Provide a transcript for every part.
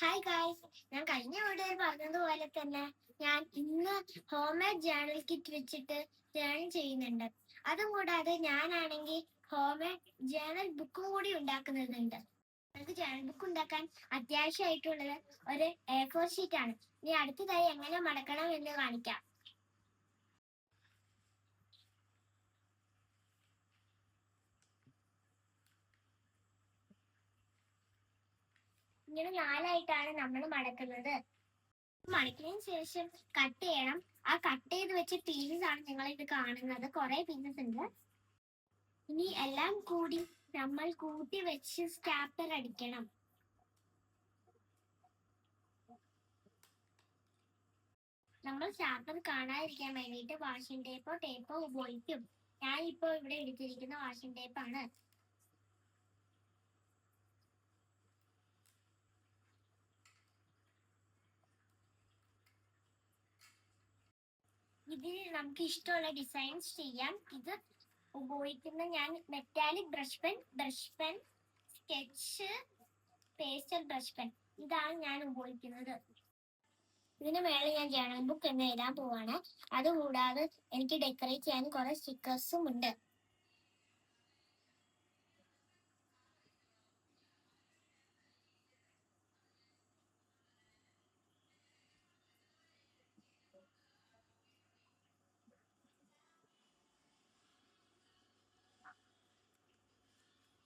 Hi guys, ഞാൻ കഴിഞ്ഞ വീഡിയോയിൽ പറഞ്ഞതുപോലെ തന്നെ ഞാൻ ഇന്ന് ഹോം മെയ്ഡ് ജേണൽ കിറ്റ് വെച്ചിട്ട് ജേണൽ ചെയ്യുന്നുണ്ട്. അതും കൂടാതെ ഞാനാണെങ്കിൽ ഹോം മെയ്ഡ് ജേണൽ ബുക്കും കൂടി ഉണ്ടാക്കുന്നുണ്ട്. നമുക്ക് ജേണൽ ബുക്ക് ഉണ്ടാക്കാൻ അത്യാവശ്യമായിട്ടുള്ളത് ഒരു A4 ഷീറ്റ് ആണ്. ഇനി അടുത്തതായി എങ്ങനെ മടക്കണം എന്ന് കാണിക്കാം. ഇങ്ങനെ 4ആയിട്ടാണ് നമ്മൾ മടക്കുന്നത്. മടക്കിയതിനു ശേഷം കട്ട് ചെയ്യണം. ആ കട്ട് ചെയ്ത് വെച്ച പീസസ് ആണ് നിങ്ങൾ ഇത് കാണുന്നത്. കുറെ പീസസ് ഉണ്ട്. ഇനി എല്ലാം കൂടി നമ്മൾ കൂട്ടി വെച്ച് സ്റ്റാപ്ലർ അടിക്കണം. നമ്മൾ സ്റ്റാപ്ലർ കാണാതിരിക്കാൻ വേണ്ടിയിട്ട് വാഷിംഗ് ടേപ്പോ ഉപയോഗിക്കും. ഞാൻ ഇപ്പോൾ ഇവിടെ എടുത്തിരിക്കുന്ന വാഷിംഗ് ടേപ്പാണ്. ഇതിൽ നമുക്ക് ഇഷ്ടമുള്ള ഡിസൈൻസ് ചെയ്യാം. ഇത് ഉപയോഗിക്കുന്ന ഞാൻ metallic brush pen, sketch, pastel brush pen, ഇതാണ് ഞാൻ ഉപയോഗിക്കുന്നത്. ഇതിന് മേലെ ഞാൻ ജേണൽ ബുക്ക് എന്ന് എഴുതാൻ പോവാണ്. അതുകൂടാതെ എനിക്ക് ഡെക്കറേറ്റ് ചെയ്യാൻ കുറെ സ്റ്റിക്കേഴ്സും ഉണ്ട്.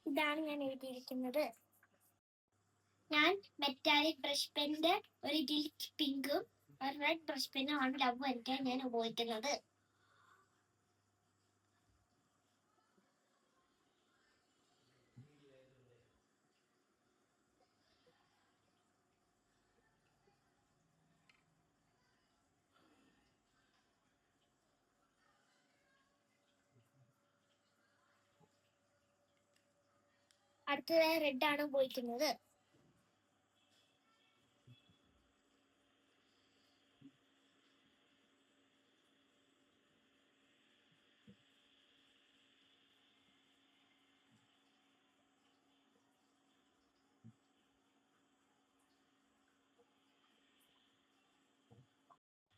ഇതാണ് ഞാൻ എഴുതിയിരിക്കുന്നത്. ഞാൻ മെറ്റാലിക് ബ്രഷ് പെന്റെ ഒരു ഗിൽറ്റ് പിങ്കും ഒരു റെഡ് ബ്രഷ് പെന്നും ആണ് ലവ് വരയ്ക്കാൻ ഞാൻ ഉപയോഗിക്കുന്നത്. അടുത്തതായി റെഡ് ആണ് ഉപയോഗിക്കുന്നത്.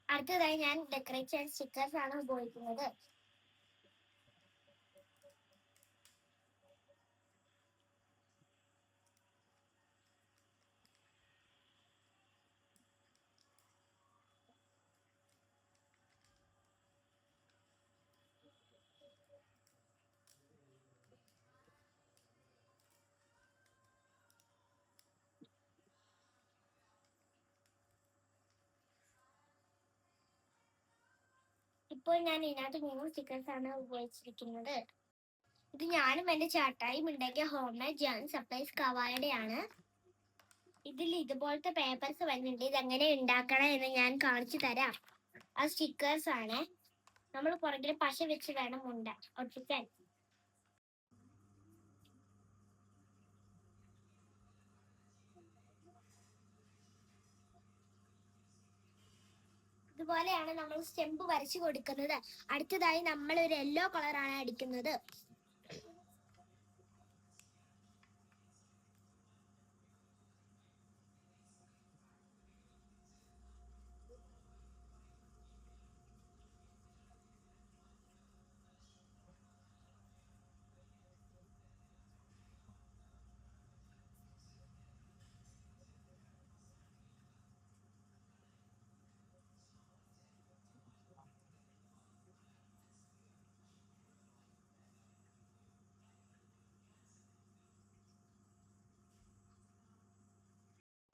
അടുത്തതായി ഞാൻ ഡെക്കറേറ്റ് ചെയ്യാൻ സ്റ്റിക്കേഴ്സ് ആണ് ഉപയോഗിക്കുന്നത്. ഇപ്പോൾ ഞാൻ ഇതിനകത്ത് 3 സ്റ്റിക്കേഴ്സ് ആണ് ഉപയോഗിച്ചിരിക്കുന്നത്. ഇത് ഞാനും എന്റെ ചേട്ടായും ഉണ്ടാക്കിയ ഹോം മെയ്ഡ് ജേണൽ സപ്ലൈസ് കവായടെയാണ്. ഇതിൽ ഇതുപോലത്തെ പേപ്പേഴ്സ് വരുന്നുണ്ട്. ഇതെങ്ങനെ ഉണ്ടാക്കണം എന്ന് ഞാൻ കാണിച്ചു തരാം. ആ സ്റ്റിക്കേഴ്സ് ആണ്. നമ്മൾ പുറകിൽ പശ വെച്ച് വേണം ഒട്ടിക്കാൻ. ഇതുപോലെയാണ് നമ്മൾ സ്റ്റെമ്പ് വരച്ചു കൊടുക്കുന്നത്. അടുത്തതായി നമ്മൾ ഒരു യെല്ലോ കളറാണ് അടിക്കുന്നത്.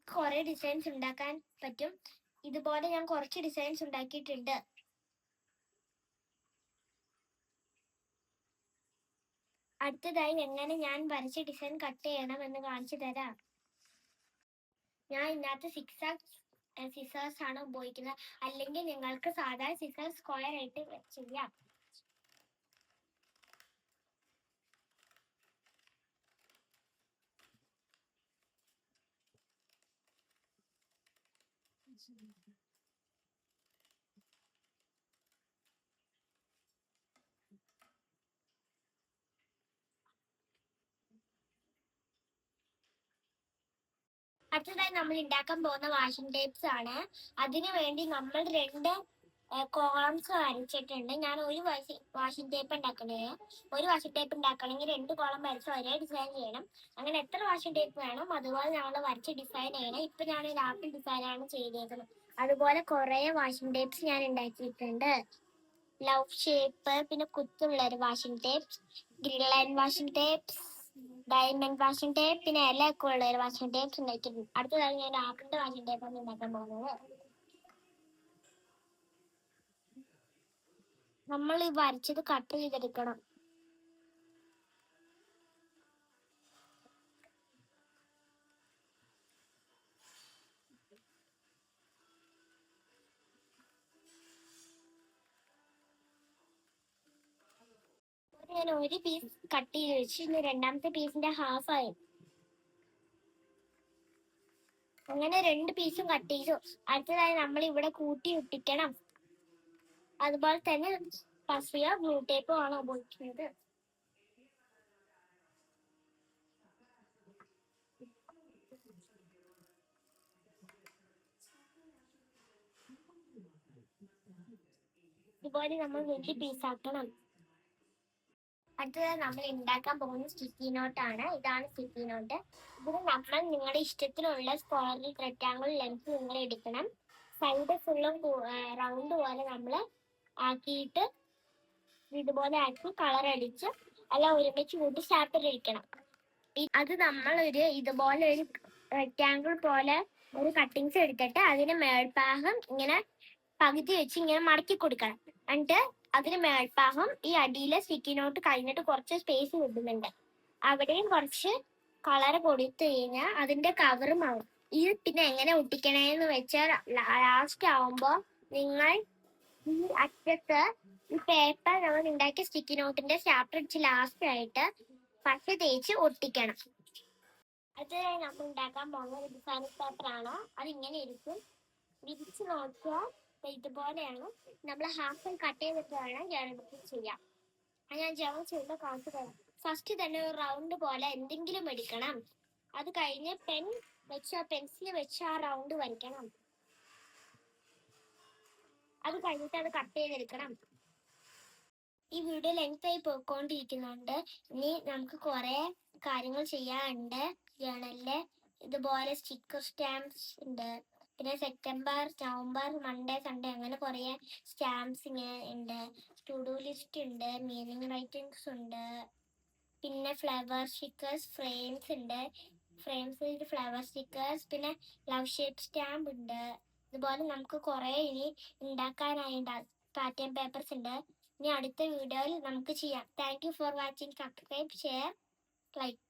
കുറെ ഡിസൈൻസ് ഉണ്ടാക്കാൻ പറ്റും. ഇതുപോലെ ഞാൻ കുറച്ച് ഡിസൈൻസ് ഉണ്ടാക്കിയിട്ടുണ്ട്. അടുത്തതായി എങ്ങനെ ഞാൻ വരച്ച ഡിസൈൻ കട്ട് ചെയ്യണം എന്ന് കാണിച്ചു തരാം. ഞാൻ ഇതിനകത്ത് സിസേഴ്സ് ആണ് ഉപയോഗിക്കുന്നത്. അല്ലെങ്കിൽ നിങ്ങൾക്ക് സാധാരണ സിസേഴ്സ് സ്ക്വയർ ആയിട്ട് ചെയ്യാം. അടുത്തതായി നമ്മൾ ഉണ്ടാക്കാൻ പോകുന്ന വാഷിംഗ് ടേപ്സ് ആണ്. അതിനു വേണ്ടി നമ്മൾ 2 കോളംസ് വരച്ചിട്ടുണ്ട്. ഞാൻ ഒരു വാഷിംഗ് ടേപ്പ് ഉണ്ടാക്കണേ. ഒരു വാഷിംഗ് ടേപ്പ് ഉണ്ടാക്കണമെങ്കിൽ 2 കോളം വരച്ച് ഒരേ ഡിസൈൻ ചെയ്യണം. അങ്ങനെ എത്ര വാഷിംഗ് ടേപ്പ് വേണം അതുപോലെ നമ്മൾ വരച്ച് ഡിസൈൻ ചെയ്യണം. ഇപ്പൊ ഞാൻ ഒരു ആപ്പിൾ ഡിസൈനാണ് ചെയ്തേക്കുന്നത്. അതുപോലെ കുറെ വാഷിംഗ് ടേപ്സ് ഞാൻ ഉണ്ടാക്കിയിട്ടുണ്ട്. ലവ് ഷേപ്പ്, പിന്നെ കുത്തുള്ള ഒരു washing tapes, grill line washing tapes, diamond washing tape, പിന്നെ ഇലയൊക്കെ ഉള്ള ഒരു വാഷിംഗ് ടേപ്സ് ഉണ്ടാക്കിയിട്ടുണ്ട്. അടുത്തതായി ഞാൻ ആപ്പിളിന്റെ വാഷിംഗ് ടേപ്പാണ് ഉണ്ടാക്കാൻ പോകുന്നത്. നമ്മൾ ഈ വരച്ചത് കട്ട് ചെയ്തെടുക്കണം. ഞാൻ ഒരു പീസ് കട്ട് ചെയ്ത് വെച്ച് ഇനി രണ്ടാമത്തെ പീസിന്റെ ഹാഫ് ആയി. അങ്ങനെ 2 പീസും കട്ട് ചെയ്തു. അടുത്തതായി നമ്മൾ ഇവിടെ കൂട്ടി ഒട്ടിക്കണം. അതുപോലെ തന്നെ പസിയോ ബ്ലൂ ടേപ്പും ആണ് ഉപയോഗിക്കുന്നത്. ഇതുപോലെ നമ്മൾ വലിയ പീസാക്കണം. അടുത്തത് നമ്മൾ ഉണ്ടാക്കാൻ പോകുന്ന സ്റ്റിക്കി നോട്ടാണ്. ഇതാണ് സ്റ്റിക്കി നോട്ട്. ഇതിന് നമ്മൾ നിങ്ങളുടെ ഇഷ്ടത്തിനുള്ള സ്ക്വയർ, റെക്ടാങ്കിൾ, ലെങ്ത് നിങ്ങൾ എടുക്കണം. സൈഡ് ഫുള്ളും റൗണ്ട് പോലെ നമ്മൾ ആക്കിയിട്ട് ഇതുപോലെ ആക്കി കളർ അടിച്ച് എല്ലാം ഒരുമിച്ച് കൂട്ടി സ്റ്റാപ്പിൽ ഇരിക്കണം. അത് നമ്മൾ ഇതുപോലെ ഒരു റെക്ടാങ്കിൾ പോലെ ഒരു കട്ടിങ്സ് എടുത്തിട്ട് അതിന് മേൽഭാഗം ഇങ്ങനെ പകുതി വെച്ച് ഇങ്ങനെ മടക്കി കൊടുക്കണം. എന്നിട്ട് അതിന് മേൽഭാഗം ഈ അടിയിലെ സ്റ്റിക്കി നോട്ട് കഴിഞ്ഞിട്ട് കുറച്ച് സ്പേസ് കിട്ടുന്നുണ്ട്. അവിടെയും കുറച്ച് കളർ കൊടുത്തു കഴിഞ്ഞാൽ അതിന്റെ കവറും ആവും. ഇത് പിന്നെ എങ്ങനെ ഒട്ടിക്കണേന്ന് വെച്ചാൽ ലാസ്റ്റ് ആവുമ്പോ നിങ്ങൾ ഈ അറ്റത്ത് ഈ പേപ്പർ നമ്മൾ ഉണ്ടാക്കിയ സ്റ്റിക്കി നോട്ടിന്റെ സ്റ്റാപ്ലർ അടിച്ച് ലാസ്റ്റ് ആയിട്ട് പശ തേച്ച് ഒട്ടിക്കണം. അത് നമ്മൾ ഉണ്ടാക്കാൻ പോകുന്ന ഒരു ഡിസൈൻ പേപ്പറാണ്. അതിങ്ങനെ ഇരിക്കും. വിരിച്ച് നോക്കിയാൽ ഇതുപോലെയാണ്. നമ്മൾ ഹാഫ് കട്ട് ചെയ്തിട്ട് വേണം ജേണൽ ചെയ്യാം. ഞാൻ ജേണൽ ചെയ്യുമ്പോൾ കാണിച്ചു തരാം. ഫസ്റ്റ് തന്നെ ഒരു റൗണ്ട് പോലെ എന്തെങ്കിലും എടുക്കണം. അത് കഴിഞ്ഞ് പെൻസിൽ വെച്ച് ആ റൗണ്ട് വരയ്ക്കണം. അത് കഴിഞ്ഞിട്ട് അത് കട്ട് ചെയ്തെടുക്കണം. ഈ വീഡിയോ ലെങ്ത് ആയി പോയിക്കൊണ്ടിരിക്കുന്നുണ്ട്. ഇനി നമുക്ക് കുറെ കാര്യങ്ങൾ ചെയ്യാനുണ്ട്. ജേണലില് ഇതുപോലെ സ്റ്റിക്കർ സ്റ്റാമ്പ്സ് ഉണ്ട്. പിന്നെ സെപ്റ്റംബർ, നവംബർ, മൺഡേ, സൺഡേ അങ്ങനെ കുറെ സ്റ്റാമ്പ്സ് ഇങ്ങനെ ഉണ്ട്. ടു ഡു ലിസ്റ്റ് ഉണ്ട്, മീനിങ് റൈറ്റിംഗ്സ് ഉണ്ട്, പിന്നെ ഫ്ലവർ സ്റ്റിക്കേഴ്സ്, ഫ്രെയിംസ് ഉണ്ട്. ഫ്രെയിംസ്, ഫ്ലവർ സ്റ്റിക്കേഴ്സ്, പിന്നെ ലവ് ഷേപ്പ് സ്റ്റാമ്പ് ഉണ്ട്. ഇതുപോലെ നമുക്ക് കുറെ ഇനി ഉണ്ടാക്കാനായിട്ട് പാറ്റേൺ പേപ്പേഴ്സ് ഉണ്ട്. ഇനി അടുത്ത വീഡിയോയിൽ നമുക്ക് ചെയ്യാം. Thank you for watching. Subscribe, share, like.